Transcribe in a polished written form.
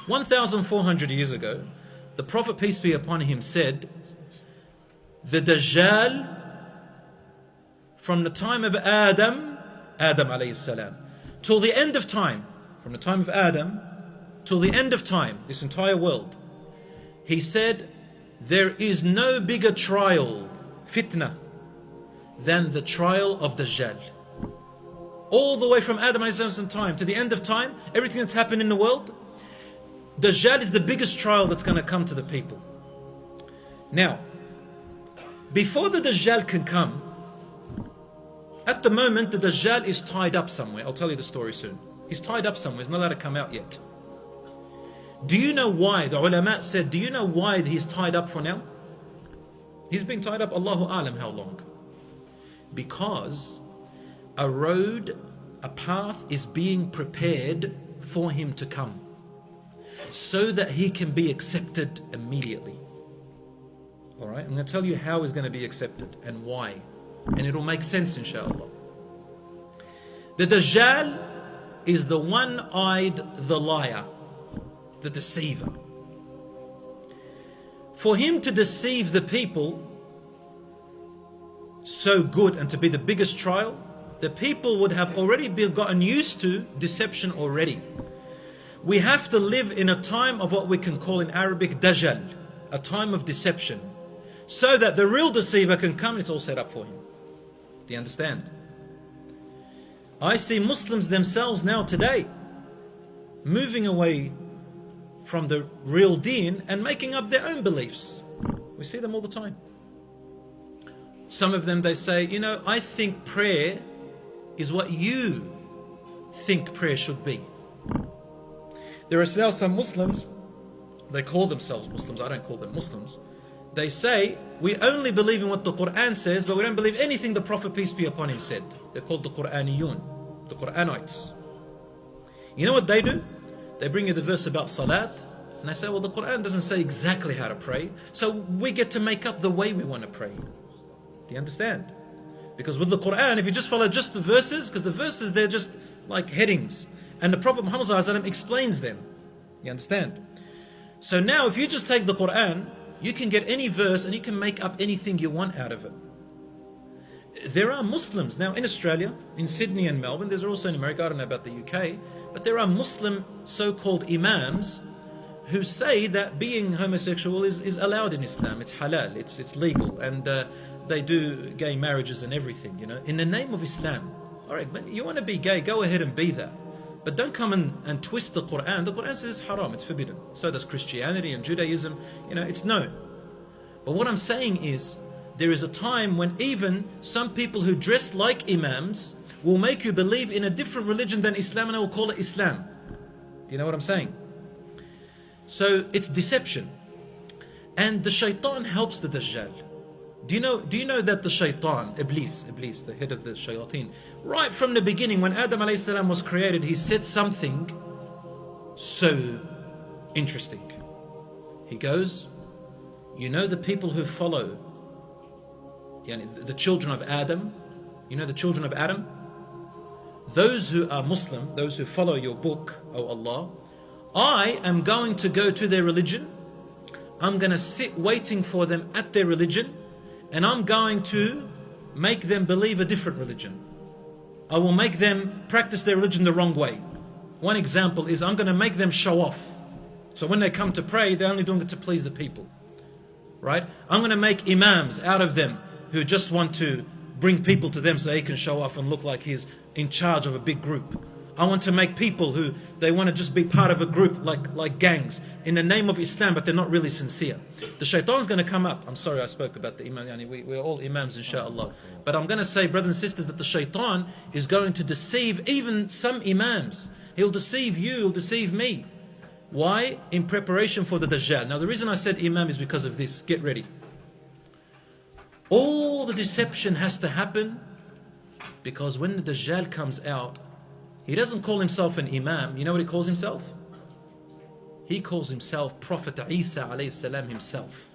1,400 years ago, the Prophet, peace be upon him, said, the Dajjal, from the time of Adam alayhi salam, till the end of time, from the time of Adam till the end of time, this entire world, he said, there is no bigger trial, fitna, than the trial of Dajjal. All the way from Adam alayhi salam time to the end of time, everything that's happened in the world, Dajjal is the biggest trial that's going to come to the people. Now, before the Dajjal can come, at the moment the Dajjal is tied up somewhere. I'll tell you the story soon. He's tied up somewhere, he's not allowed to come out yet. Do you know why? The ulama said, do you know why he's tied up for now? He's been tied up, Allahu Alam, how long? Because a road, a path is being prepared for him to come, so that he can be accepted immediately. Alright, I'm going to tell you how he's going to be accepted and why. And it'll make sense, inshallah. The Dajjal is the one-eyed, the liar, the deceiver. For him to deceive the people so good and to be the biggest trial, the people would have already gotten used to deception already. We have to live in a time of what we can call in Arabic Dajjal, a time of deception, so that the real deceiver can come and it's all set up for him. Do you understand? I see Muslims themselves now today moving away from the real deen and making up their own beliefs. We see them all the time. Some of them, they say, you know, I think prayer is what you think prayer should be. There are now some Muslims, they call themselves Muslims, I don't call them Muslims. They say, we only believe in what the Quran says, but we don't believe anything the Prophet, peace be upon him, said. They're called the Quraniyun, the Quranites. You know what they do? They bring you the verse about salat, and they say, well, the Quran doesn't say exactly how to pray, so we get to make up the way we want to pray. Do you understand? Because with the Quran, if you just follow just the verses, because the verses, they're just like headings, and the Prophet Muhammad ﷺ explains them. You understand? So now, if you just take the Quran, you can get any verse and you can make up anything you want out of it. There are Muslims now in Australia, in Sydney and Melbourne, there's also in America, I don't know about the UK, but there are Muslim so-called imams who say that being homosexual is allowed in Islam, it's halal, it's legal, and they do gay marriages and everything, you know, in the name of Islam. Alright, but you want to be gay, go ahead and be that. But don't come and twist the Quran. The Quran says it's haram, it's forbidden. So does Christianity and Judaism, you know, it's no. But what I'm saying is, there is a time when even some people who dress like imams will make you believe in a different religion than Islam, and they will call it Islam. Do you know what I'm saying? So it's deception. And the shaitan helps the Dajjal. Do you know that the shaitan, Iblis, the head of the shayateen, right from the beginning when Adam alayhi salam was created, he said something so interesting. He goes, you know the people who follow, the children of Adam, you know the children of Adam? Those who are Muslim, those who follow your book, O Allah, I am going to go to their religion, I'm going to sit waiting for them at their religion, and I'm going to make them believe a different religion. I will make them practice their religion the wrong way. One example is I'm going to make them show off. So when they come to pray, they're only doing it to please the people. Right? I'm going to make imams out of them who just want to bring people to them so he can show off and look like he's in charge of a big group. I want to make people who they want to just be part of a group like gangs in the name of Islam, but they're not really sincere. The shaitan's going to come up. I'm sorry I spoke about the imam. We're all imams, inshallah. But I'm going to say, brothers and sisters, that the shaitan is going to deceive even some imams. He'll deceive you, he'll deceive me. Why? In preparation for the Dajjal. Now the reason I said imam is because of this. Get ready. All the deception has to happen because when the Dajjal comes out, he doesn't call himself an imam. You know what he calls himself? He calls himself Prophet Isa alayhi salam himself.